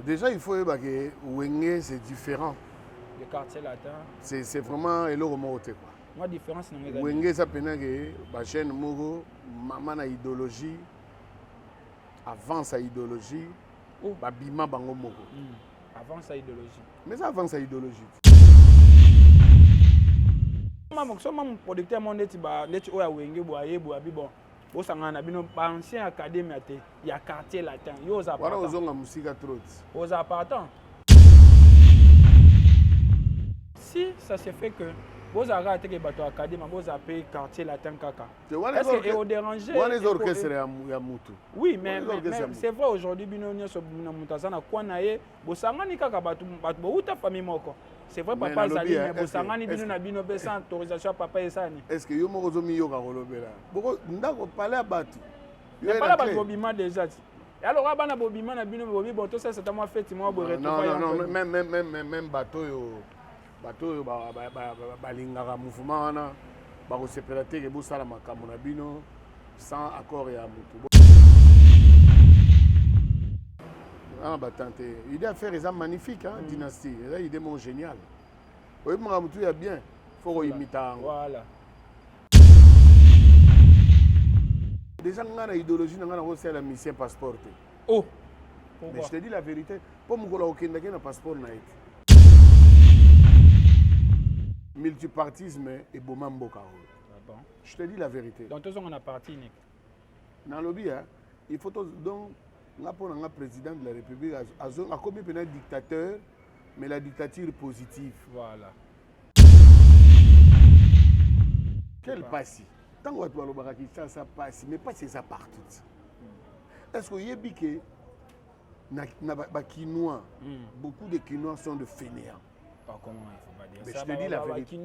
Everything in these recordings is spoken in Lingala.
Déjà, il faut dire que Wenge, c'est différent. Le quartier latin. C'est vraiment le remonté. Moi, différence, c'est que Wenge, ça peut dire que la chaîne Mogo, maman a idéologie, avant sa idéologie, Bima Bango Mogo. Avant sa idéologie. Mais ça avant sa idéologie. Je suis producteur mon Wenge bon. Au Sangana bino ancien académie il y a quartier latin. Yo za voilà aux onga musique trop. Aux appartants. Si ça se fait que vous avez raté que bateau académie, vous avez quartier latin kaka. Est-ce que vous dérangez? Les orchestres ya mutu. Oui, mais c'est vrai aujourd'hui bino nyoso bino mutazana kwa na ye, bo sangani kaka bato bo uta famille moko. C'est vrai papa Zali mais bo sangani bino na bino be sans autorisation papa esani. Est-ce que yo moko zo miyo ka kolobela? Boko ndako parler à bato. Yo parler ba bobima déjà. Alors abana bobima na bino bobi boto ça c'est moi fête moi bo retrouver. Non, même bateau yo balingaka mouvement wana bakosepela te ke bosala makambo na bino sans accord ya motu. Ah batante idée à faire est magnifique hein dynastie là idée mon génial. Oui mon motu ya bien faut imiter. Voilà. Déjà ngana idéologie ngana ko c'est la mission passeport. Oh. Mais je te dis la vérité, pour mon kola okenda ke na passeport na été. Multipartisme et Bomamboka. Bon. Je te dis la vérité. Donc, tous on a parti, Nick. Dans le lobby, il faut donc, on a président de la République, a commis un dictateur, mais la dictature positive. Voilà. Quel passe? Tant que tu as ça passe, mais pas c'est ça partout. Est-ce qu'il y a des Quinois, beaucoup de Quinois sont de fainéants. Comment il faut pas dire mais ça? Je te dis la vérité.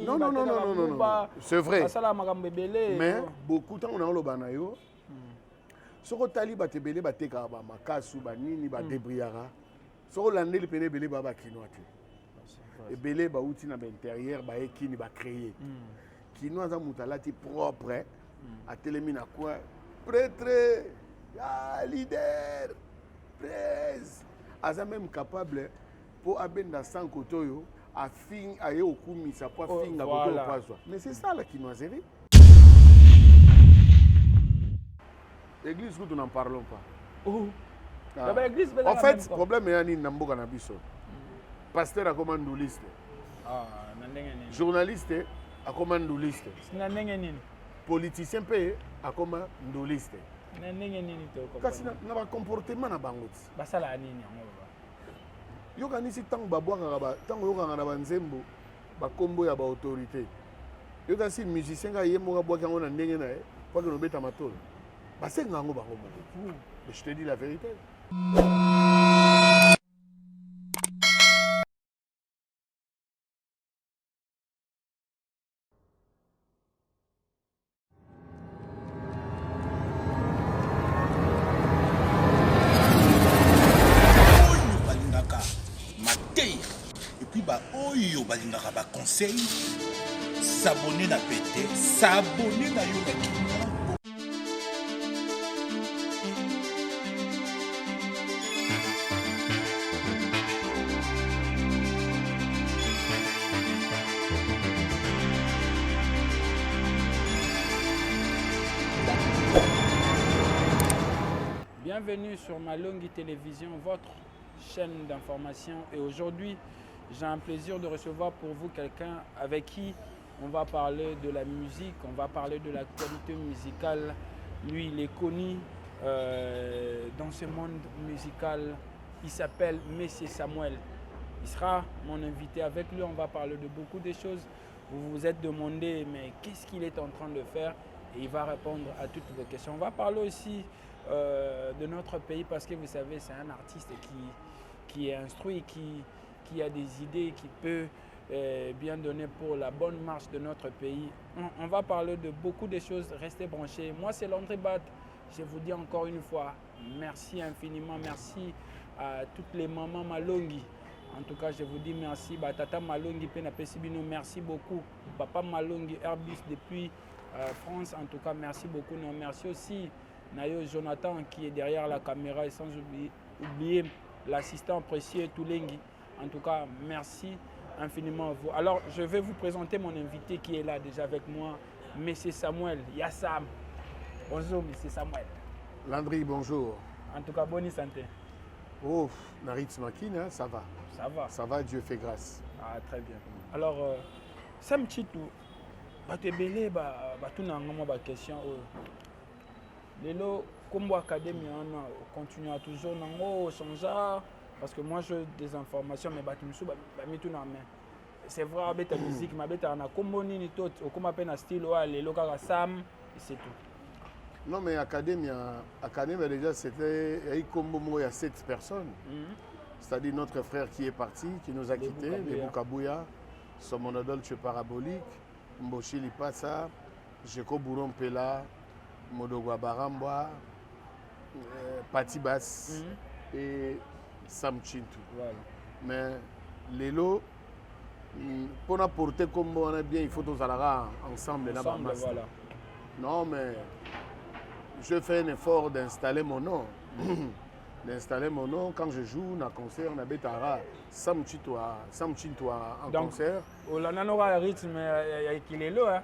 Non. C'est vrai. Mais beaucoup de temps, on a le banayo. Si on a le bébé, on a makasu, banini, débriara. Si on a le bébé, on a quinoa. Et belé ba outi na l'intérieur, ba ekini ba créer. Quinoa za mutalati propre. A télémina quoi? Prêtre, leader. Presse. Aza même capable pour abenda sans kotoyo a fin aye okumi sa pas fin na koto paswa. Mais c'est ça la quinoiserie. L'église nous n'en parlons pas. Oh. Ah. En fait, le problème est na mboka na biso. Pasteur a comme ndouliste. Ah, nandengeni. Journaliste a comme ndouliste. Nandengeni. Politicien pe a comme ndouliste. Kasi na ba comportement na bango ti basala nini yango baba yo kanisi tango babwaka ba tango yo kanga na banzembo ba kombo ya ba autorité yo kasi musicien ka yemo ka bwaka ngo na ndenge na e kwa que no beta matolo basenga ngo bango moko. Mais je te dis la vérité. balingaka ba conseil s'abonner na pété s'abonner na yo Bienvenue sur Malongi Télévision, votre chaîne d'information. Et aujourd'hui, j'ai un plaisir de recevoir pour vous quelqu'un avec qui on va parler de la musique, on va parler de l'actualité musicale. Lui, il est connu dans ce monde musical. Il s'appelle Messie Samuel. Il sera mon invité. Avec lui, on va parler de beaucoup de choses. Vous vous êtes demandé, mais qu'est-ce qu'il est en train de faire? Et il va répondre à toutes vos questions. On va parler aussi de notre pays parce que vous savez, c'est un artiste qui est instruit, qui a des idées, qui peut bien donner pour la bonne marche de notre pays. On va parler de beaucoup de choses. Restez branchés. Moi, c'est Landry Bat. Je vous dis encore une fois, merci infiniment. Merci à toutes les mamans Malongi. En tout cas, je vous dis merci. Tata Malongi, Pena Pesibino, merci beaucoup. Papa Malongi, Airbus depuis France. En tout cas, merci beaucoup. Non, merci aussi Nayo Jonathan qui est derrière la caméra et sans oublier l'assistant précieux Toulengi. En tout cas, merci infiniment à vous. Alors, je vais vous présenter mon invité qui est là déjà avec moi, M. Samuel Yassam. Bonjour, M. Samuel. Landry, bonjour. En tout cas, bonne santé. Oh, Naritz Makina, ça va. Ça va. Ça va, Dieu fait grâce. Ah, très bien. Alors, Sam Chitou, tu belé, tu n'as pas de question. Lelo, comme académie, on continue à toujours changer. Parce que moi, j'ai des informations, mais tu me suis tout dans main. C'est vrai, avec ta musique, mais avec ta comboni, comme appelle un style, les locaux Sam, et c'est tout. Non, mais Académie déjà, c'était il y a 7 personnes. C'est-à-dire notre frère qui est parti, qui nous a quittés, les Boukabouya, Somonodolce Parabolique, Mboshi Lipasa, Jeko Bouron Pela, Modogwa Barambwa, Patibas et Sam Chintu. Voilà. Mais les lots, pour apporter comme on est bien, il faut tous aller ensemble. Voilà. Non, mais je fais un effort d'installer mon nom. D'installer mon nom quand je joue dans un concert, on a Betara, Sam Chintu en concert. On a un rythme qui est là.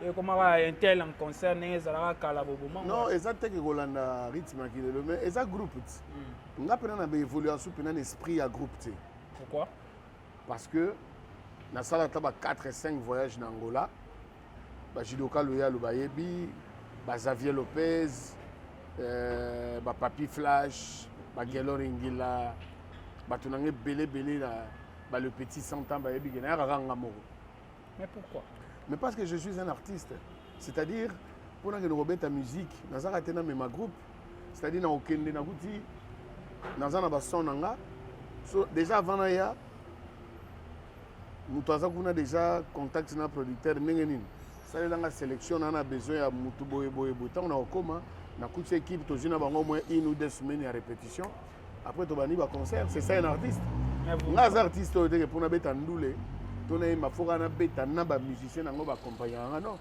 Et comment un tel en concert, non, exactement que Rolanda rythme qui est le mais c'est un groupe. On a pris évolution sur un esprit à groupe. Pourquoi? Parce que dans la salle 4 et 5 voyages en Angola, Jidoka Loya Lubayebi, Xavier Lopez, Papi Flash, Gelo Ringila, Tunangé Belé le petit 100 ans, mais pourquoi? Mais parce que je suis un artiste. C'est-à-dire, pour que nous remettons ta musique, nous avons ma groupe, c'est-à-dire dans Okende, dans un son, déjà avant Naya, nous avons déjà contacté un producteur. C'est dans la sélection, on a besoin de Moutou Boye. Tant on a au coma, dans toute équipe, nous avons au moins 1 ou 2 semaines de répétition. Après, on a un concert. C'est ça un artiste. Nous avons un artiste pour nous mettre en doulé. Il faut que les musiciens accompagnent. Non.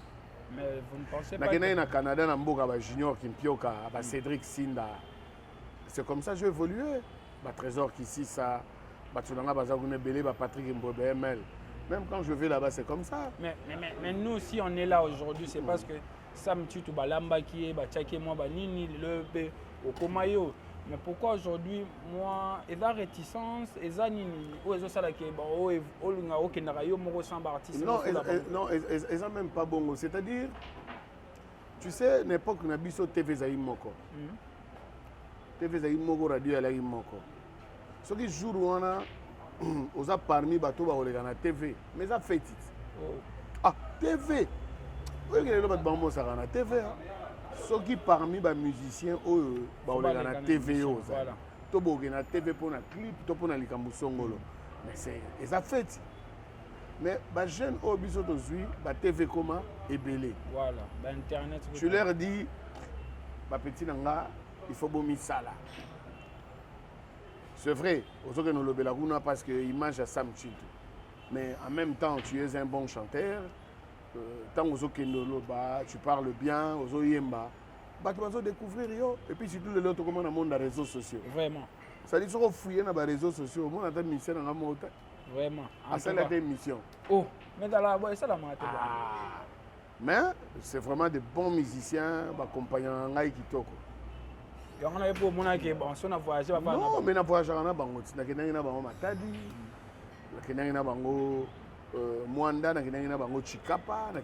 Mais vous ne pensez pas que... au Canada, il y a Junior Kimpioka, Cédric Sinda. C'est comme ça que j'ai évolué. Trésor Kissi, ça. Patrick Mbobemel. Même quand je vais là-bas, c'est comme ça. Mais nous, si on est là aujourd'hui, c'est parce que Sam Chitu, Balamba qui est, Tchaki, moi, Nini, le P, Okomayo. Mais pourquoi aujourd'hui, moi, il y a réticence, il y a nini, ou il y a ça qui est bon, il y a aucun rayon, moi, sans artiste. Non, ils n'ont même pas bon. C'est-à-dire, tu sais, l'époque où on a vu TV Zaïm Moko. TV Zaïm Moko, radio Zaïm Moko. Ce qui jour où on a, on a parmi bateaux, on a TV. Mais ça fait titre. Ah, TV. Oui, il y a des gens qui ont TV. Ceux qui parmi les musiciens, on a la TV. On a TV pour un clip, pour un clip. Mais c'est ça fait. Mais les jeunes qui ont la TV comment est belé. Voilà, Internet. Tu leur dis, petit nanga, il faut bomber ça là. C'est vrai, aujourd'hui nous le belaguna parce qu'il mange à Sam Chintu. Mais en même temps, tu es un bon chanteur. Tant tu parles bien, tu vas découvrir. Et puis surtout, les autres, comment on a monde des réseaux sociaux. Vraiment. Ça dit, si on fouille dans les réseaux sociaux, on a des missions dans le monde. Vraiment. C'est la mission. Oh, mais dans la voie, c'est la moitié. Mais c'est vraiment des bons musiciens, accompagnant Ngai Kitoko. Non, mais on voyagé. Non, mais on a voyagé en Abango. On a Matadi, on a Mwanda, on a Chikapa, on a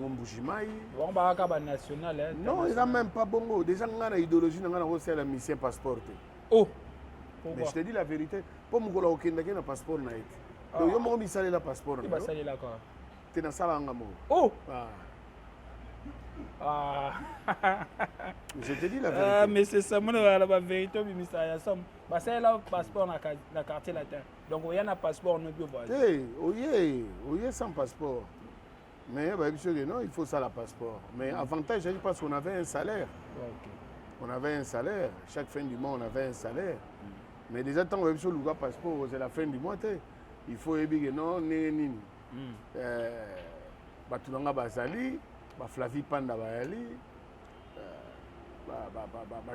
Mbujimai. On va à national. Non, ils n'ont même pas bon. Déjà, on a l'idéologie, on a aussi la mission passeport. Oh! Mais je te dis la vérité, pour moi, il y a un passeport. Donc, il y a un passeport. Il va salir là quoi? Tu es dans ça. Oh! Je te dis la vérité. Mais c'est ça, la vérité, mais c'est là passeport dans le quartier latin. Donc, il y a un passeport, on ne peut pas. Oui, sans passeport. Mais non, il faut ça, le passeport. Mais avantage, je pense qu'on avait un salaire. On avait un salaire. Chaque fin du mois, on avait un salaire. Mais déjà, tant que le passeport, c'est la fin du mois. Il faut que non, Batulanga Bazali, Flavie Panda Bayali,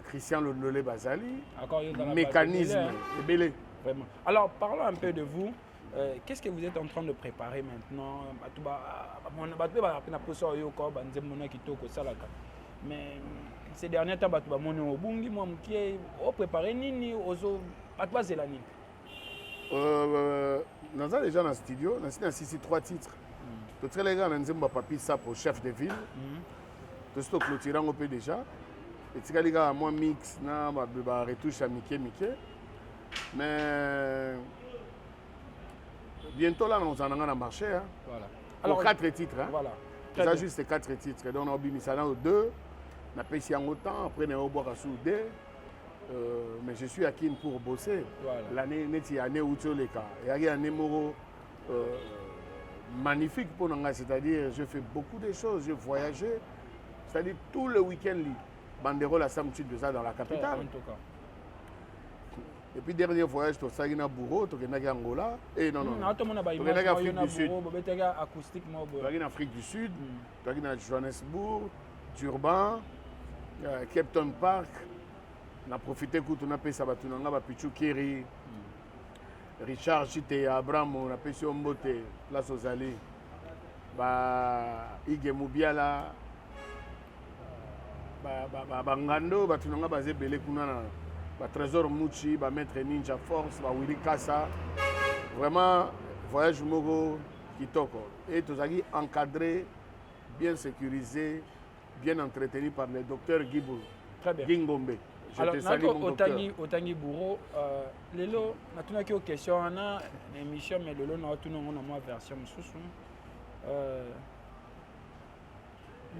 Christian Londolé Bazali, Encore mécanisme, c'est belé. Vraiment. Alors, parlons un peu de vous. Qu'est-ce que vous êtes en train de préparer maintenant? Mais ces derniers temps, vous préparez nini, nous avons déjà dans le studio, nous avons ici 3 titres. Tous les gars, nous avons papier ça pour chef de ville. Tout ce que nous tirons déjà. Et les gars, moi mix, na retouche à Mickey. Mais bientôt là, nous allons dans le marché. Hein. Voilà. Alors, 4 titres. Hein. Voilà. Ça juste 4 titres. Donc, on a mis ça dans 2. On a payé en autant. Après, on a boire à sous 2. Mais je suis à Kin pour bosser. Voilà. L'année où tu es cas. Il y a un numéro magnifique pour nous. C'est-à-dire, je fais beaucoup de choses. Je voyage. C'est-à-dire, tout le week-end, banderole à Samtude de ça dans la capitale. En tout cas. Et puis, dernier voyage, tu as eu un bourreau, tu as eu Angola. Et non. Tu as eu Afrique du Sud. Tu as eu Afrique du Sud. Tu as eu Johannesburg, Durban, Captain Park. On a profité que tu as fait ça, tu as Pichu Kiri, Richard Chite, Abraham, on a fait sur Mbote, Place aux Allées, Ige Moubiala, Bangando, tu as basé Belé Kunana, Trésor Mouchi, Maître Ninja Force, Willy Kassa. Vraiment, voyage Mogo Kitoko. Et tu as encadré, bien sécurisé, bien entretenu par le docteur Gibou. Très bien. Gingombe. Alors, Otangi Bourreau, lelo, on a une question, on a une émission, mais lelo, on a une version.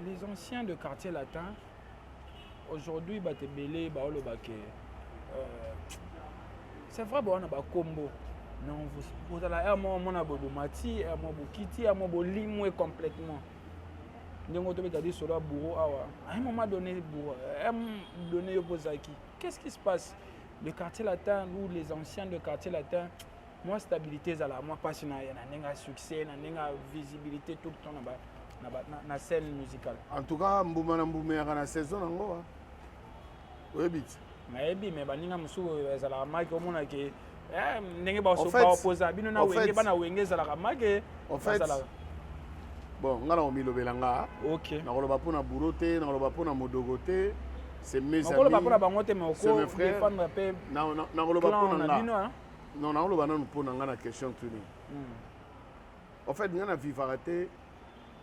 Les anciens de quartier latin, aujourd'hui, c'est vrai, on a un combo. Non, vous avez un moment, on a Bodomati, un moment Bokiti, un moment Limoué complètement. À un moment donné, qu'est-ce qui se passe? Le quartier latin ou les anciens de quartier latin, moi, stabilité, moi, parce qu'il y a un succès, il y a une visibilité tout le temps dans la scène musicale. En tout cas, je suis dans la saison. Oui, mais il y a en fait, bon, on a mis le belanga. Ok. On a mis le buroté, on a mis le modogoté. C'est mes amis. C'est mes frères. Non, on a mis la question. En fait, on a vivaraté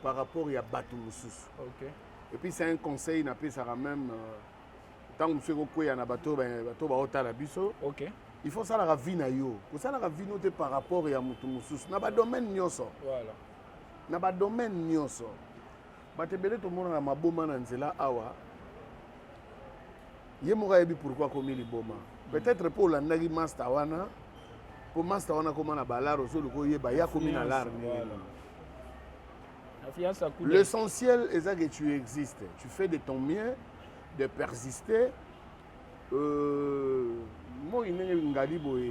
par rapport à Batou Moussous. Ok. Et puis, c'est un conseil, on a fait ça même. Tant que vous avez un bateau, ok. Il faut ça la vie na yo. Pour ça la vie noté par rapport à Batou Moussous. Na ba domaine nyoso. Voilà. Na ba domaine nyonso batebele to mona na maboma na nzela awa ye moka yebi pourquoi komi liboma peut-être pour la ndagi master wana pour master wana koma na balaro so loko yeba ya komi na lar l'essentiel est que tu existes, tu fais de ton mieux de persister. Moi il n'est ngali boy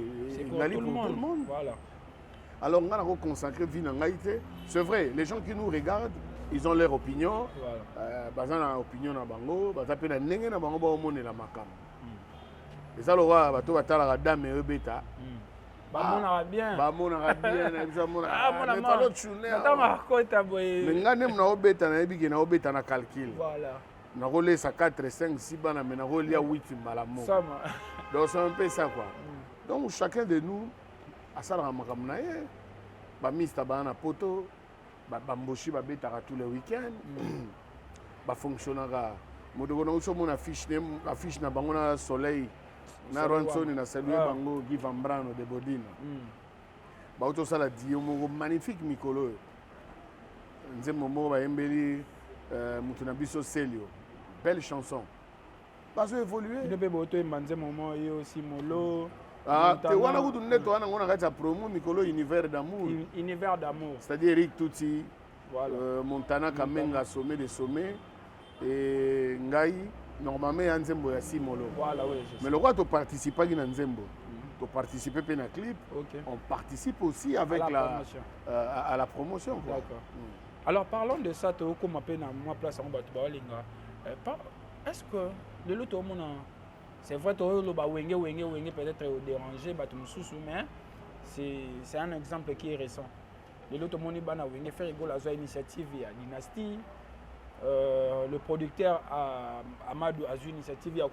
ngali pour tout le monde. Voilà. Alors, on a consacré vie dans l'Haïti. C'est vrai, les gens qui nous regardent, ils ont leur opinion. Ils ont leur opinion dans Bango. Ils ont leur opinion dans la Makam. Et ça, le roi, il va la dame et bêta. Bah, on a bien. Bah, on a bien. Ah, mon amour. Mais on a bêta, on a bêta na calcul. Voilà. On a roulé ça 4, 5, 6 bana, mais on a roulé à 8 malamo. Donc, c'est un peu ça, quoi. Donc, chacun de nous, asala makamna ye ba mista bana poto ba bamboshi ba betaka tous les week-ends ba fonctionnera modogo na uso mona affiche na bango na soleil na Ronson na saluer bango Guy Van Brano de Bodina ba auto sala dio mo magnifique mikolo nzembo mo ba embeli mutu na biso Celio belle chanson pas évoluer il peut boto mbanze moment et aussi molo. Ah, tu vois, on a fait promo Mikolo Univers d'amour. Univers d'amour. C'est-à-dire Eric Touti, voilà. Montana Kamenga, sommet des sommets. Et Ngai, normalement, il y a un Nzembo ya Simolo. Voilà, oui. Mais le roi, tu participes à Nzembo. Tu participes à un clip. Okay. On participe aussi avec à la promotion. D'accord. Alors, parlons de ça, tu as comment moi place en Batubalinga. est-ce que de l'autre monde, c'est vrai que wenge peut-être dérangé, mais c'est un exemple qui est récent. De l'autre monde, wenge fait rigolo à initiative il y a Dynasty. Le producteur Amadou a une initiative, il y a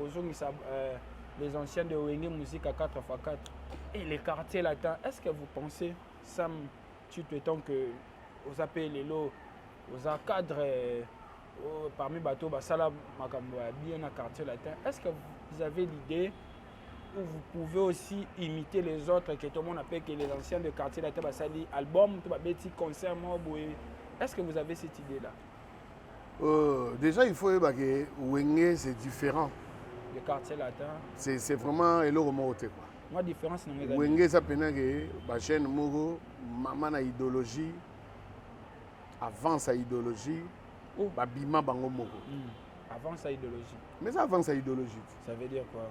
les anciens de Wenge Musique à 4x4 et les quartiers latins. Est-ce que vous pensez, Sam, tu te temps que vous appelez les lots, vous avez cadre parmi les bateaux, Basala Makambo, bien dans quartier latin. Est-ce que vous avez l'idée où vous pouvez aussi imiter les autres, que tout le monde appelle que les anciens de quartier latin, Basali, album, petit concert, est-ce que vous avez cette idée-là? Déjà, il faut dire que Wenge, c'est différent. Le quartier latin. C'est vraiment le remonté. Moi, différence, c'est que Wenge, ça peut dire que la chaîne Mogo, maman a idéologie, avant sa idéologie, Bima Bango Mogo. Avant sa idéologie. Mais ça avant sa idéologie. Ça veut dire quoi?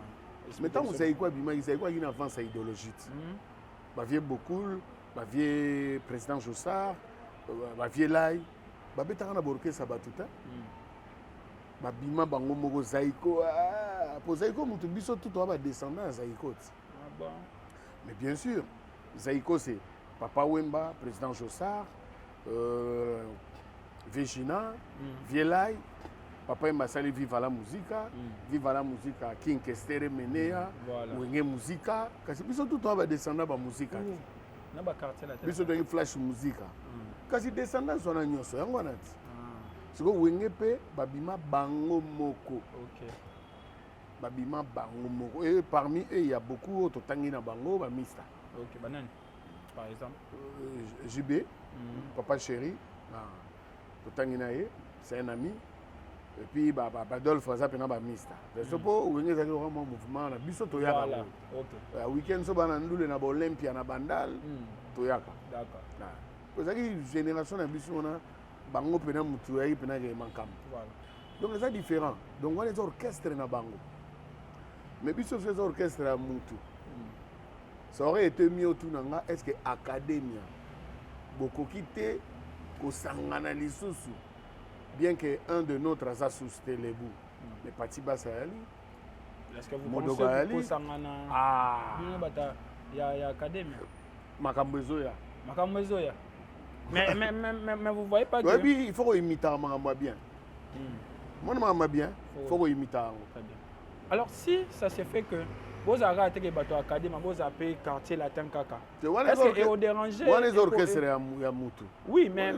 Mais tant que vous savez quoi, Bima, il savait quoi qu'il avant sa idéologie. Vieux Bokoul, vieux président Jossard, vieux Lai. Babetaka na borke sabatuta babima bango moko Zaïko pour Zaïko mutu biso tout ba descendant Zaïko. Bon. Mais bien sûr Zaïko c'est Papa Wemba, président Jossard, Végina, Vielai, Papa Wemba sali Viva la Musica, Viva la Musica King Kestere Menea, Wenge Musica, kasi biso tout ba descendant ba musica. Na ba quartier la tête. Biso do flash musica. Kasi descendants wana nyonso yango wana ti siko Wenge pe babima bango moko. OK. Babima bango moko et parmi eux il y a beaucoup autres tangi na bango ba mista. OK, banane par exemple JB Papa Chéri to tangi na ye c'est un ami et puis Badolphe ça pena ba mista. C'est pour Wenge za ko mouvement na biso to yaka. Voilà. OK. Weekend so bana ndule na Olympia na Bandal to yaka. D'accord. Parce que la génération de biso na bango pena mutu ayi pena ke mankam. Voilà. Donc c'est différent. Donc on a des orchestres na bango. Mais biso ces orchestres à mutu. Ça aurait été mieux tout nanga est-ce que academia beaucoup quitté ko sangana lisusu bien que un de notre asa susté les bouts. Mais parti basa ali. Est-ce que vous pensez que sangana il y a académie makambo ezoya. Makambo ezoya. Mais vous voyez pas que... Oui, il faut imiter Makambo bien. Moi, Makambo bien, il faut imiter. Très bien. Alors, si ça se fait que vous avez arrêté les bateaux académiques, vous avez payé quartier latin caca. Est-ce que vous dérangez? Vous les orchestres à Moutou. Oui, mais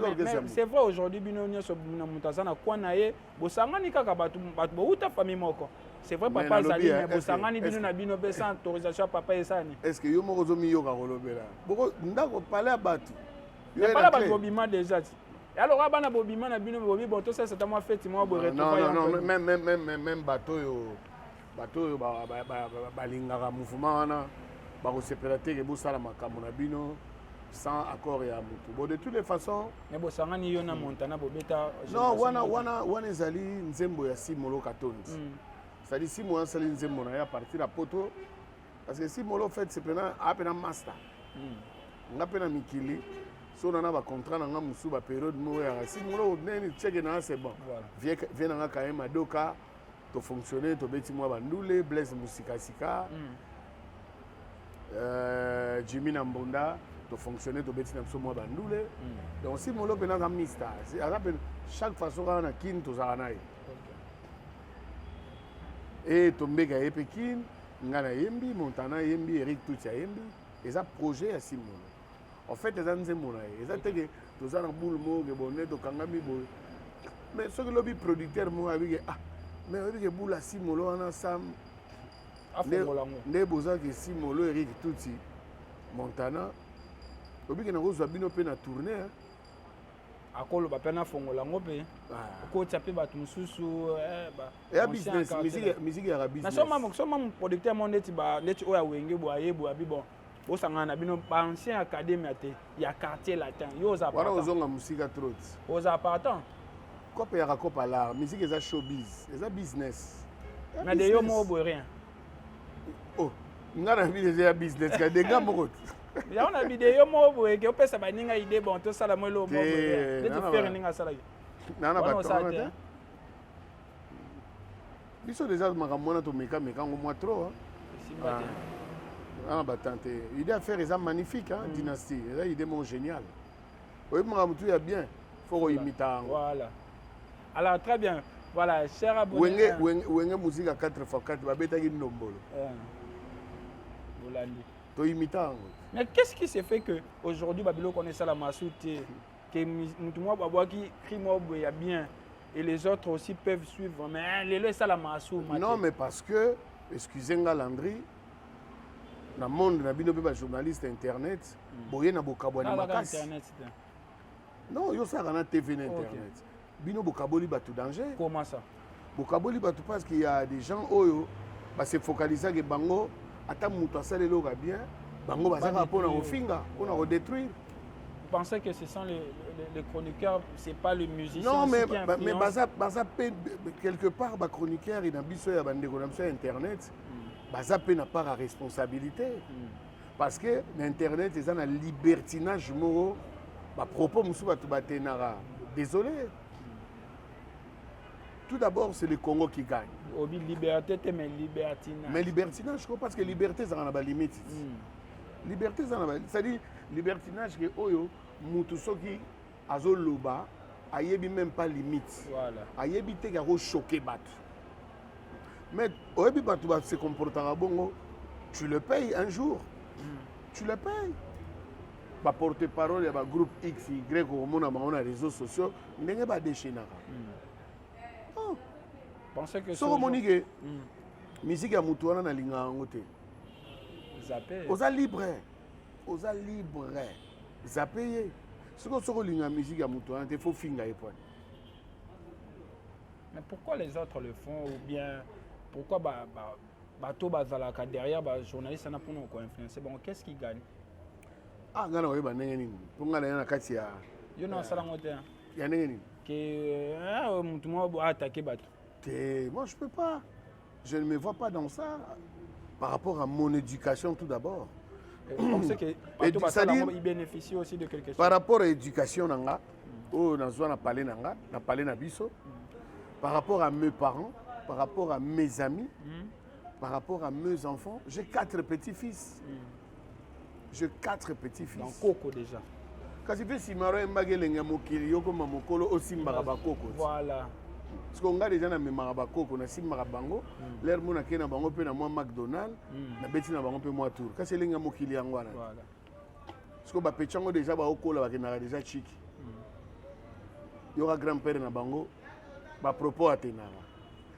c'est vrai aujourd'hui, Binonia sur Moutazana, Kwanaye, Bosangani Kaka Batu, Batu, famille Moko. C'est vrai, papa Zali, mais Bosangani Bino Bino sans autorisation, papa et Sani. Est-ce que Yomo Rozomi Yoga Rolobela? Beaucoup d'entre parler à Batu. Il n'y a pas de bobima déjà. Et alors, il y a un bobima, il y a un bobima, bon, tout ça, c'est tellement fait, moi, non, même bateau, balingara mouvement, bako séparé que bosala makambo na bino sans accord ya mutu. Bon, de toutes les façons. Mais bon, ça ngani yona Montana bobeta. Non, wana ezali nzembo ya Simolo Katonzi. Ça dit Simolo sali nzembo na ya partir à poto parce que Simolo fait c'est pena master. Nga pena mikili. Si on a un contrat dans une période, si on a un check, c'est bon. Viens dans quand même à Doka, tu fonctionnes, tu bêtis moi Bandoule, Blaise Moussika, Jimmy Nambonda, tu fonctionnes, tu bêtis moi Bandoule. Donc si on a un mista, chaque façon on a kin to zaranaï. Et tombé à Pékin, Ngana Yembi, Montana Yembi, Eric Toutia Yembi, et ça projet à Simon. En fait, les gens disent que les gens boule bonnet to kangami boule. Mais ce que le producteur moi avec mais avec boule à Simolo on a sam. Ne boza que Simolo Eric Touti Montana. Obi que na roza bino pe na tourner. Akolo ba pena fongola ngope. Ko taper batu mususu ba. Et business, musique ya business. Na soma producteur mon neti ba neti oya wenge bo ayebo abi bon. Vous avez un ancien académie, il y a quartier latin. Vous avez un musique trop. Vous avez pas Quoi il y a quoi là? Musique est showbiz, c'est business. Mais de yo mo rien. Oh, on a envie de business, il y a des gars morts. Il y a une vidéo mo boy que peut ça ba ninga idée bon tout ça la mo lo mo. De faire ninga ça là. Non, pas biso déjà makamona to meka ngo moi trop ah bah tante idée à faire est magnifique hein dynastie là idée mon génial oui makamou tout ya bien faut imiter voilà alors très bien voilà cher abonné wenge musique à 4x4 ba betaki ndombolo bolandi to imiter mais qu'est-ce qui se fait que aujourd'hui babilo connaît ça la masouté que mutumwa babwaki crime ya bien et les autres aussi peuvent suivre mais les ça la masou non mais parce que excusez-moi Landry dans le monde na bino ba journaliste internet boye na bokabwana makasi non yo ça na TV na internet bino bokaboli batu danger comment ça bokaboli batu parce qu'il y a des gens oyo ba se focaliser que bango ata mutu asalelo ka bien bango bazaka pona ofinga pona redétruire. Vous pensez que ce sont les chroniqueurs, c'est pas le musicien? Non, mais quelque part, les chroniqueurs, ils ont sur Internet, ils n'ont pas la responsabilité. Parce que l'Internet, ils ont un libertinage moro, propos, désolé. Tout d'abord, c'est le Congo qui gagne. Liberté, mais libertinage. Mais libertinage, je crois parce que liberté, ça n'a pas de limite. Liberté, ça n'a pas de limite. C'est-à-dire, libertinage, que Oyo, Mutusoki, Azoloba, ayebi même pas limite. Voilà. Ayebi te garo choqué bat. Mais oyebi batu ba se comportera bongo, tu le payes un jour. Tu le payes. Ba porte-parole ba groupe X Y au monde na réseaux sociaux, ndenge ba déchinaka. Oh. Pensez que so monique musique ya mutu wana na linga ngote. Zappé. Oza libre. Oza libre. Zappé. Ce que sur la musique à Moutouan, il faut finir. Mais pourquoi les autres le font ou bien pourquoi bateau bazalaka derrière journaliste na pour nous influencer bon qu'est-ce qui gagne? Ah ngana oyeba ndenge nini pour ngana na kati ya yo na sala ngote ya ndenge nini que mutu mo attaquer bateau. Moi je peux pas. Je ne me vois pas dans ça par rapport à mon éducation tout d'abord. Il bénéficie aussi de quelque chose. Par rapport à l'éducation, par rapport à mes parents, par rapport à mes amis, par rapport à mes enfants, j'ai 4 petits-fils. J'ai 4 petits-fils. Dans Coco déjà. Quand tu fais Simaro et Magelenga Mokili, Yoko Mamokolo, aussi Marabakoko. Voilà. Parce qu'on a déjà mis Marabakoko, on a Sim Marabango, l'air mon akena na bango pe na moi McDonald's, na beti na bango pe moi tour. Quand c'est lenga mokili angwana. Voilà. Parce que ba pechango déjà ba okola ba kenara déjà chiki. Il y aura grand-père na bango, ba propos atenara.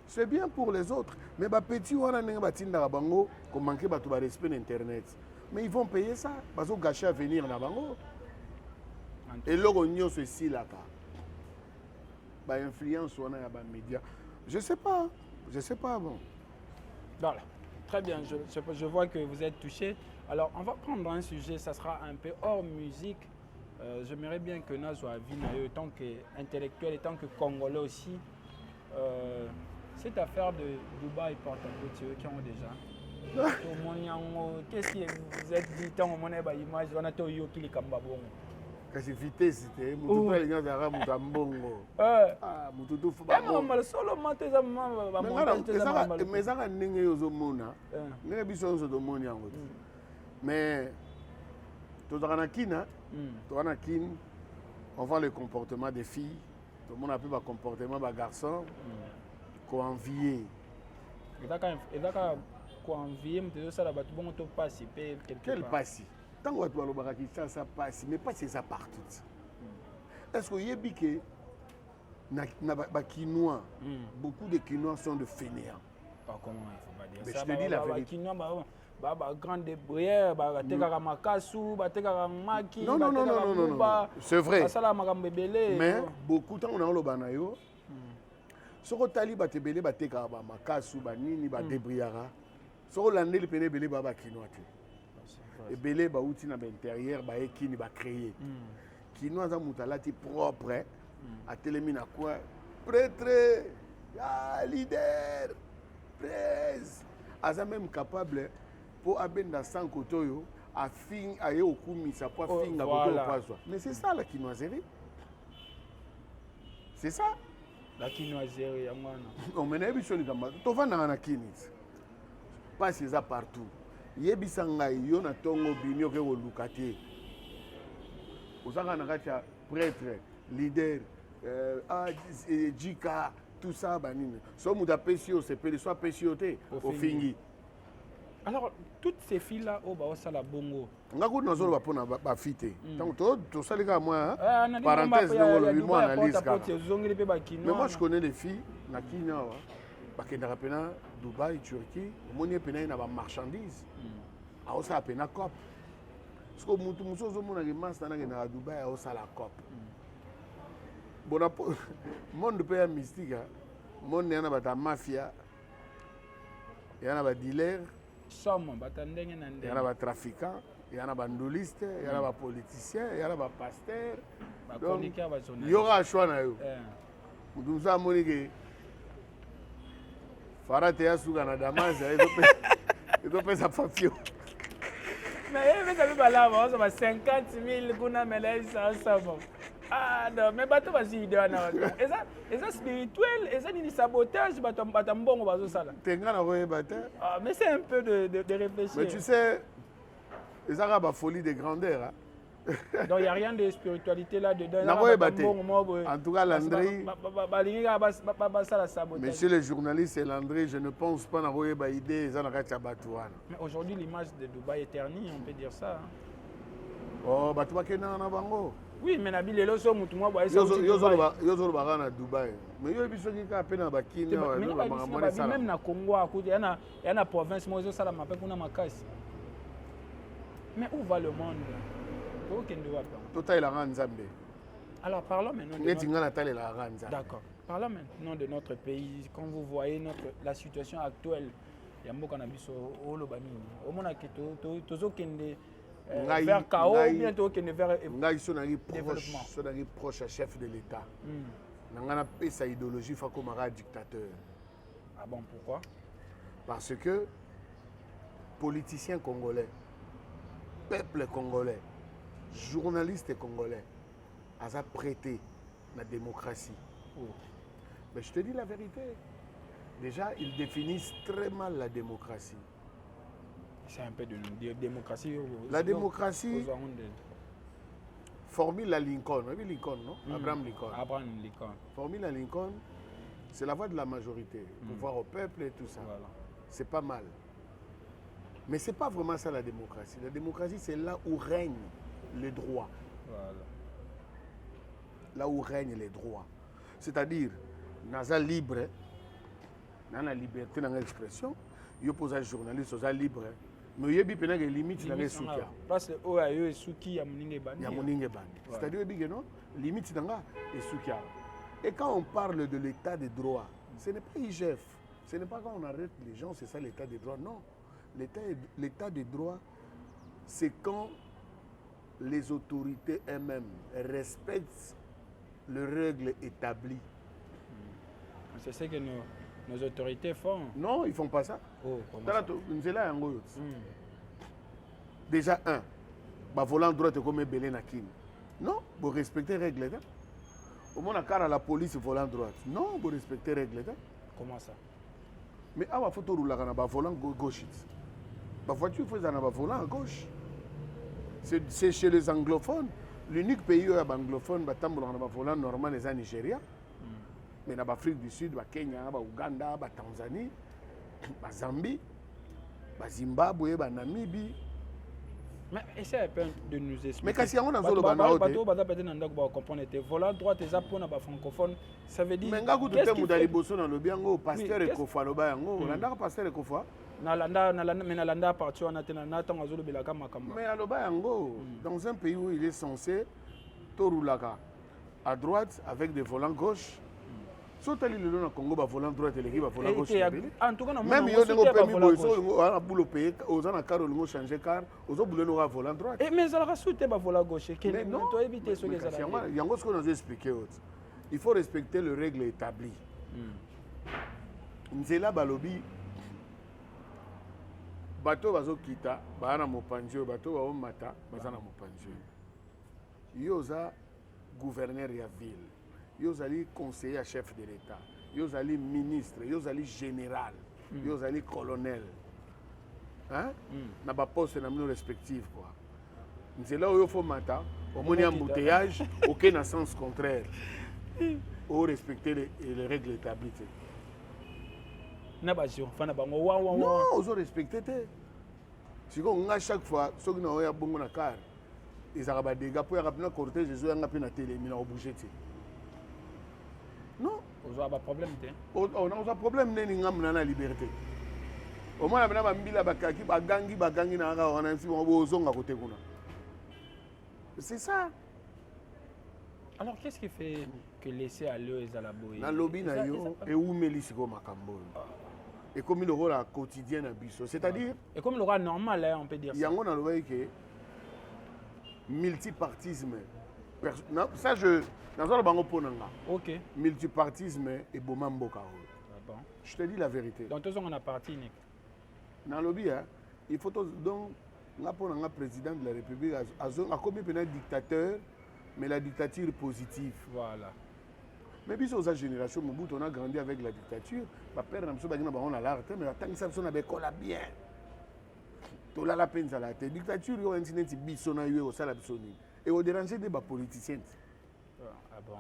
C'est bien pour les autres, mais ba petit wana nenga ba tinda bango ko manquer ba to ba respect internet. Mais ils vont payer ça, parce que gâcher à venir na bango. Et logo nyos aussi là ka. Influence ou on a média. Je sais pas bon. Voilà. Très bien, je vois que vous êtes touché. Alors on va prendre un sujet, ça sera un peu hors musique. J'aimerais bien que Nazo Avinayo, tant qu'intellectuel et tant que Congolais aussi, cette affaire de Dubaï porte un peu de qui ont déjà. Qu'est-ce que vous êtes dit tant on a une image, on a tout yo qui les kambabon. Kasi vitesse te mutu pa linga za mutu ambongo mutu tu fuba mal solo mate za ba montage za mal mais ça ka ndenge yozo mona ndenge biso nzo do moni yango mais to na kina to na kin on voit le comportement des filles tout le monde a pu ba comportement ba garçon ko envier et daka ko envier mte ça la batu bon to passer quelque quel passer. Tant que tu as dit que ça passe, mais pas c'est ça partout. Est-ce que vous avez que les Quinois, beaucoup de Quinois sont de fainéants? Comment il faut pas dire mais ça? Je te dis la vérité. Quinois, grande bruyère, non. C'est vrai. Mais beaucoup de temps, on a le banayo. Si on a les belé, bateka makasu, banini, badebriara. Si on a les belé, belé, baba Quinois. Et belé ba outil na l'intérieur ba ekini ba créer kinoa za mutalati propre a télémina quoi prêtre leader presse aza même capable pour abenda sans kotoyo a fin aye okumisa pour finga koto poisson mais c'est ça la quinoiserie c'est ça La quinoiserie, ya mwana. On mena biso ni kamba. To vanda na kini. Passe ça partout. Yebisa ngai yo na tongo binyo ke wolukate. Osaka na katia prêtre, leader, Jika, tout ça banine. So muda pesio c'est pele soit pesioté au fingi. Alors toutes ces filles là au ba osala bongo. Ngaku na zolo ba pona ba fite. Donc to salika moi parenthèse ngolo bi moi analyse ka. Mais moi je connais les filles na Kenya wa. Bakenda pena Dubaï, Turquie, moni pena na ba marchandise. A osa pena cop. Parce que mutu musozo mona ke master na Dubaï a osa la cop. Bon monde pe mystique, monde yana ba ta mafia. Yana ba dealer. Somme, batandenge na ndenge. Yana ba trafiquant, yana ba ndoliste, yana ba politicien, yana ba pasteur. Ba chroniqueur ba journaliste. Yora choix na yo. Mutu sa moni ke Farate ya suka na Damas ezo pesa papio. Mais ça veut pas là, on va 50 000 kuna melai ça bon. Ah non, mais bato basi idée na. Et ça spirituel, et ça ni sabotage bato mbongo bazo sala. Tenga na roye bate. Ah mais c'est un peu de réfléchir. Mais tu sais, les arabes a folie de grandeur hein. Donc il n'y a rien de spiritualité là-dedans. En tout cas, Landry, monsieur le journaliste et Landry, je ne pense pas que idée. Mais aujourd'hui, l'image de Dubaï est ternie, on peut dire ça. Hein. Oh, bah tu vas qu'il y a un bango. Oui, mais Nabil Lelo, so mutumwa boy. Yo na Dubaï. Mais yo biso ki ka pena ba Kenya, même na Congo à côté, il y a na province moi zo sala mapé kuna makasi. Mais où va le monde? Alors parlons maintenant de D'accord. Parlons maintenant de notre pays. Quand vous voyez la situation actuelle, il y a beaucoup de cannabis au Lobani. Au moins, vers chaos ou bientôt vers développement. Je proche chef de l'État. On a sa idéologie comme un dictateur. Ah bon, pourquoi? Parce que politiciens congolais, peuple congolais, journalistes congolais, a prêté la démocratie. Mais je te dis la vérité. Déjà, ils définissent très mal la démocratie. C'est un peu de démocratie. La démocratie, formule à Lincoln. Vous avez Lincoln, non? Abraham Lincoln. Abraham Lincoln. Formule à Lincoln, c'est la voix de la majorité. Pouvoir au peuple et tout ça. Voilà. C'est pas mal. Mais ce n'est pas vraiment ça la démocratie. La démocratie, c'est là où règnent les droits. Voilà. Là où règnent les droits. C'est-à-dire, naza libre, dans la liberté, dans l'expression, il pose un journaliste, il est libre. Mais il y a des limites dans les soukia. Parce que il y a souki, il y a moninge bandi. C'est-à-dire, il y a des limites dans les soukia. Et quand on parle de l'état des droits, ce n'est pas IGF. Ce n'est pas quand on arrête les gens, c'est ça l'état des droits. Non. L'état des droits, c'est quand les autorités elles-mêmes respectent les règles établies. C'est ce que nos autorités font. Non, ils ne font pas ça. Oh, déjà, volant droit est comme belé na kini. Non, vous respectez les règles. Au moins, à la police, volant droit. Non, vous respectez les règles. Comment ça? Mais à la photo, vous avez volant gauche. La voiture, il faut un volant à gauche. C'est chez les anglophones. L'unique pays où il y a anglophone, c'est le volant normal, c'est le Nigeria. Mais dans l'Afrique du Sud, le Kenya, le Ouganda, la Tanzanie, la Zambie, le Zimbabwe, la Namibie. Mais essayez un peu de nous expliquer. Mais quand on a besoin de comprendre que volant droit des Japon à francophone, ça veut dire. Mais quand vous êtes dans le bien, pasteur et kofa le bain, on pasteur et kofa. Nalanda parti on a tango azolo belaka makambo. Mais aloba yango dans un pays où il est censé torulaka à droite avec des volants gauche. Surtout les le Congo ba volant droite et les volant gauche. En tout cas même yo n'engo permis boso on a boulot payer aux en a car on changer car aux boulot no volant droite. Et mais ça la souté ba volant gauche que non to éviter ce que ça. Yango ce qu'on a expliqué il faut respecter les règles établies. Nzela balobi bato bazo kita bana mopanzi bato ba mata bazana mopanzi yoza gouverneur ya ville Yo allez conseiller à chef de l'État. Yo allez ministre, yo allez général, yo allez colonel. Hein? Na ba poste na mino respectif quoi. C'est là où il faut matin, au moins embouteillage, aucun sens contraire. Ou respecter les règles établies. Non, ils ont respecté. Si on a chaque fois, ceux qui ont un bon car, ils ont des dégâts pour un cortège, ils ont un télé, ils ont bougé. Non. On a un problème. On a un problème, on a la liberté. Au moins, on a un bakaki, bagangi, on a un à côté. C'est ça. Alors, qu'est-ce qui fait que laisser aller aux Alaboïs? Dans le lobby, et où Mélisiko Makambo. Et comme il aura la quotidienne à Bisso. C'est-à-dire. Et comme il aura normal, hein, on peut dire ça. Il y a un endroit que multipartisme. Ça, je. Ok. Multipartisme et Bomamboka. Je te dis la vérité. Donc, tous on a parti, Nick. Dans le lobby, il faut donc. Le président de la République a commis un dictateur, mais la dictature positive. Voilà. Mais puis aux générations, on a grandi avec la dictature. Ma père n'a pas l'art, mais tant que ça on avait collé bien. Tout là la peine à la tête. Dictature, il y a un incident qui au salon et au déranger des politiciens. Ah bon?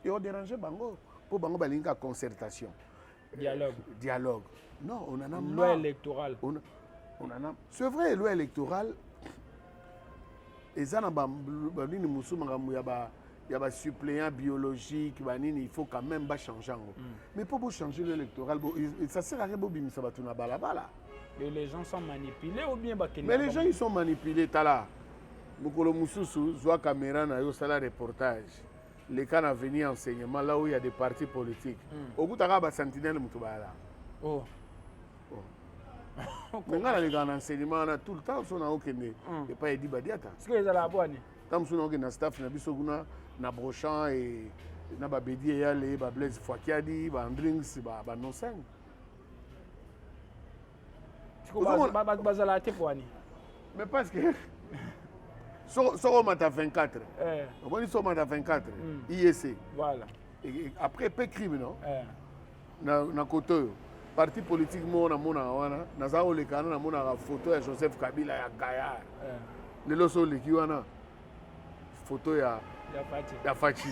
Et au déranger bango pour bango balinga concertation. Dialogue. Non, on en a marre. Loi électorale. C'est vrai, loi électorale. Et ça, il y a des suppléants biologiques, il faut quand même changer. Mais pour changer l'électoral, ça sert à rien de les gens sont manipulés ou bien mais les gens ils sont manipulés. Tala. Mukolo Mususu, Zoa Caméra, na reportage. Les cas à venir enseignement, là où il y a des partis politiques. Au bout de la sentinelle, oh. Maintenant, les gars en enseignement, tout le temps, ils sont en train de pas dit badiata. Est-ce que les Alabois? Tam suna ke na staff na biso kuna na Brochamp et na ba Bedi yale ba Blaise Fwakiadi ba Andrings ba Nonseng. Mais parce que so mata 24. On dit so mata 24 IEC. Voilà. Et après peu crime non. Na koto parti politique mona wana na za olekana na mona photo ya Joseph Kabila ya Gaillard. Le loso lekiwana photo ya Fachi.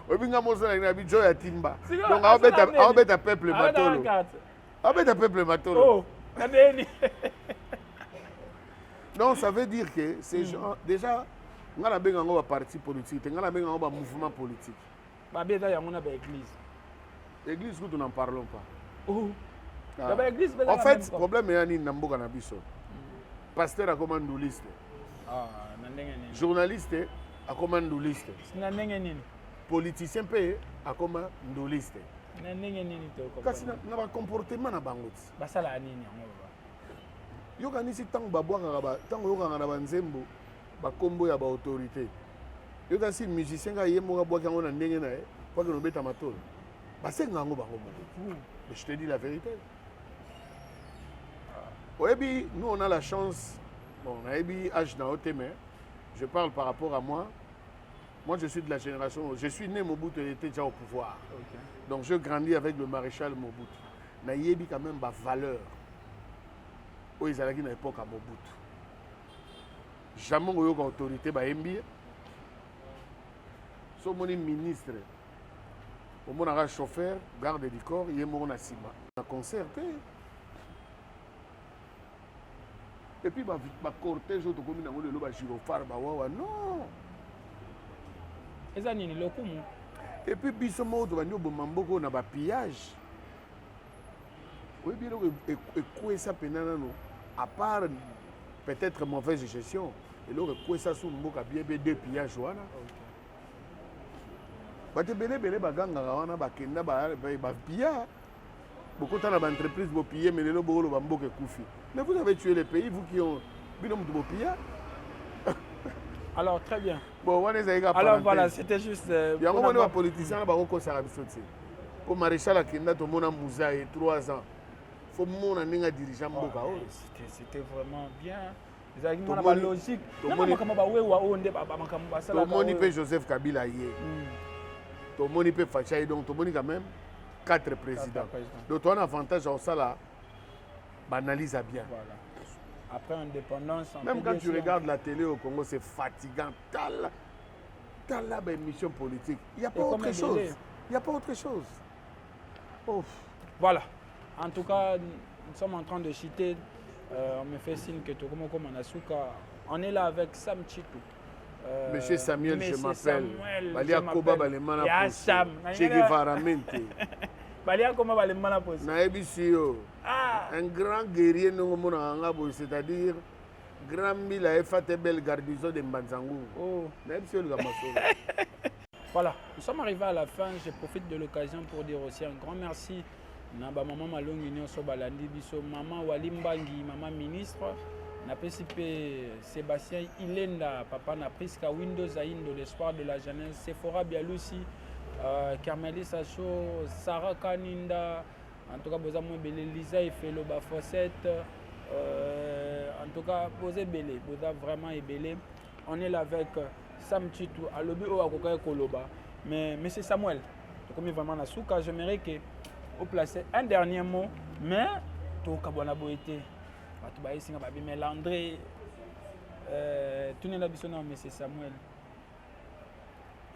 Obinga mozo na bijo ya Timba. Donc abeta peuple matolo. Abeta peuple matolo. Oh, kadeni. Non, ça veut dire que ces gens déjà ngala benga ngo ba parti politique, ngala benga ngo ba mouvement politique. Ba beta ya ngona ba église. Église nous n'en parlons pas. Oh. En fait, le problème est ni namboka na biso. Pasteur a commandé liste. Journaliste a commandé liste. Politicien a commandé liste. Kasi na ba comportement na bango. Basala nini yango ba. Yo kanisi tango babwaka ba tango yo kanga na banzembo ba kombo ya ba autorité. Yo kasi musicien ga yemo ga bwaka ngo na ndenge na kwa que no beta matolo. Basenga ngo bango mo. Mais je te dis la vérité. Oui, nous on a la chance. Bon, on a eu âge dans OTM. Je parle par rapport à moi. Moi, je suis de la génération. Je suis né Mobutu, il était déjà au pouvoir. Okay. Donc, je grandis avec le maréchal Mobutu. Na yebi quand même ba valeur. Où ils allaient à l'époque à Mobutu. Jamais eu autorité ba MB. So mon ministre. Au moins un chauffeur, garde du corps, il est mort na sima. On a concerté. Et puis, ma cortège, je suis venu à gyrophare, non. Et puis, bisomo, tu vas nous bomber na pillage. Oui, bien, et quoi ça pénal, à part peut-être mauvaise gestion, et là, quoi ça sous le bien deux pillages, voilà. Bate belé baganga wana bakenda ba pilla. Beaucoup d'entreprises vont piller, mais les lobos vont beaucoup koufi. Mais vous avez tué les pays, vous qui ont binom de piller. Alors très bien. Bon, alors voilà, c'était juste. Il y a un moment où les politiciens ont sauté. Pour maréchal Akenda, tout le monde a moussaï 3 ans. Il faut que le monde dirigeant. C'était vraiment bien. C'est une logique. Tout le monde peut Joseph Kabila. tomoni pe Fachaï, donc tomoni quand même 4 présidents. Donc tu as un avantage en ça là, analyse à bien. Voilà. Après indépendance, même quand tu regardes la télé au Congo, c'est fatigant. T'as là une émission politique. Il n'y a pas autre chose. Il n'y a pas autre chose. Oh. Voilà. En tout cas, nous sommes en train de citer. On me fait signe que Tokomo Manasuka. On est là avec Sam Chitou. Monsieur Samuel, je m'appelle. Balia Koba Balemana Posi. Che Guevara Mente. Balia Koba Balemana Posi. Naebisio. Un grand guerrier, c'est-à-dire grand mille à belle garnison de Mbanzangou. Oh. Naebisio le Gamasso. Voilà, nous sommes arrivés à la fin. Je profite de l'occasion pour dire aussi un grand merci. Naba maman Malongi Nyonso Balandi Biso, maman Walimbangi, maman ministre. Na PCP Sébastien Ilenda, papa na Priska Windows Aindo, l'espoir de la jeunesse, Sephora Bialusi, Carmelis Sacho, Sarah Kaninda, en tout cas, vous avez Lisa et Felo Bafossette, en tout cas, vous avez belé, vous avez vraiment belé. On est là avec Sam Chitou, à l'obé ou à Kokaï Koloba, mais c'est Samuel. Comme vraiment la souka, j'aimerais que vous placez un dernier mot, mais tout Kabwana Boité. Mais l'André, tout le monde mais c'est Samuel.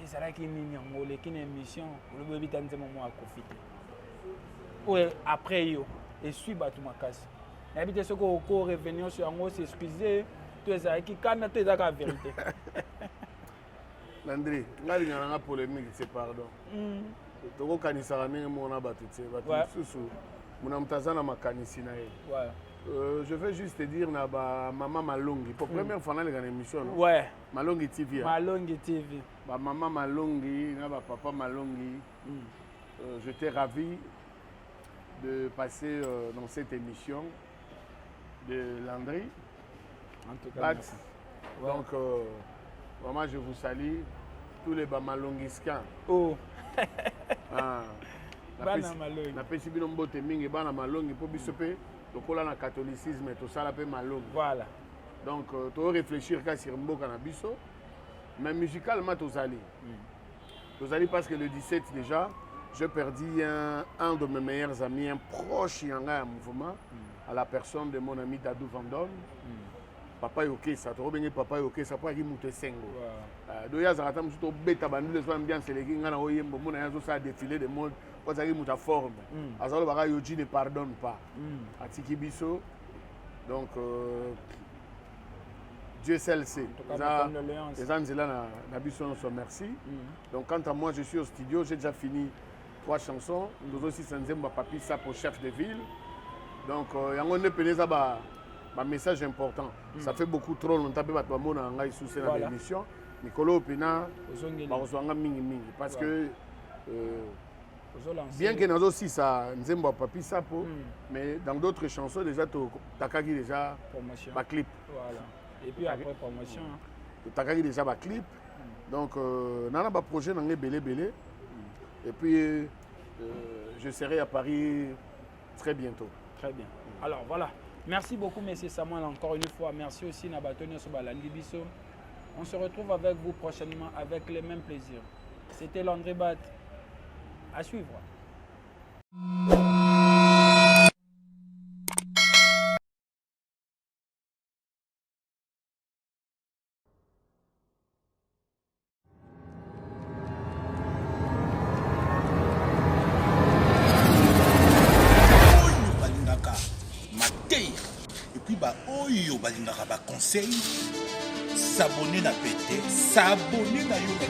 Et c'est là qu'il y a une émission, le bébé t'a dit à profiter. Oui, après, et suis battu ma casse. Habite ce qu'on revenir sur un mot, s'excuser, tout ça qui canne, tout ça la vérité. L'André, là, il y a une polémique, c'est pardon. Tu vois, quand il s'est ramené, on a battu, je vais juste te dire maman Malongi. Pour la première fois dans l'émission, ouais. Malongi TV. Malongi TV. Maman Malongi, papa Malongi. J'étais ravi de passer dans cette émission de Landry. En tout cas, merci. Donc, vraiment, je vous salue. Tous les Malongiscans. Oh. Bana Malongi. Na pesi bino mbote mingi bana Malongi po biso pe lokola na catholicisme to sala pe Malongi. Voilà. Donc tu réfléchir ka sur mboka na biso mais musicalement tozali. Tozali parce que le 17 déjà, j'ai perdu un de mes meilleurs amis, un proche yanga mouvement à la personne de mon ami Dadou Vandon. Papa yoke ça to bengi papa yoke ça pas ki muté sengo. Do ya zakata muto beta bandu les ambiance les ngana oyembo mona yazo ça défilé de mode quand ça ki muta forme. Azalo baka yoji ne pardonne pas. Atiki biso. Donc Dieu seul sait. Les Anzela na biso on se merci. Donc quant à moi je suis au studio, j'ai déjà fini 3 chansons. Nous aussi Sanzemba Papi ça pour chef de ville. Donc yango ne peneza ba un message important. Ça fait beaucoup trop longtemps que je suis sous dans l'émission. Nicolas Opina, parce que bien que nous aussi ça Nzemba Papi Sapo, mais dans d'autres chansons déjà Takagi déjà ma clip. Voilà. Et puis après promotion. Takagi déjà ma clip. Donc nana ba projet nangé belé. Et puis je serai à Paris très bientôt. Très bien. Alors voilà. Merci beaucoup, M. Samuel, encore une fois. Merci aussi, Nabatonio Sobalandi Bisso. On se retrouve avec vous prochainement avec les mêmes plaisirs. C'était Landry Bat. À suivre. Oyo balingaka ba conseil s'abonner na pété s'abonner na yo na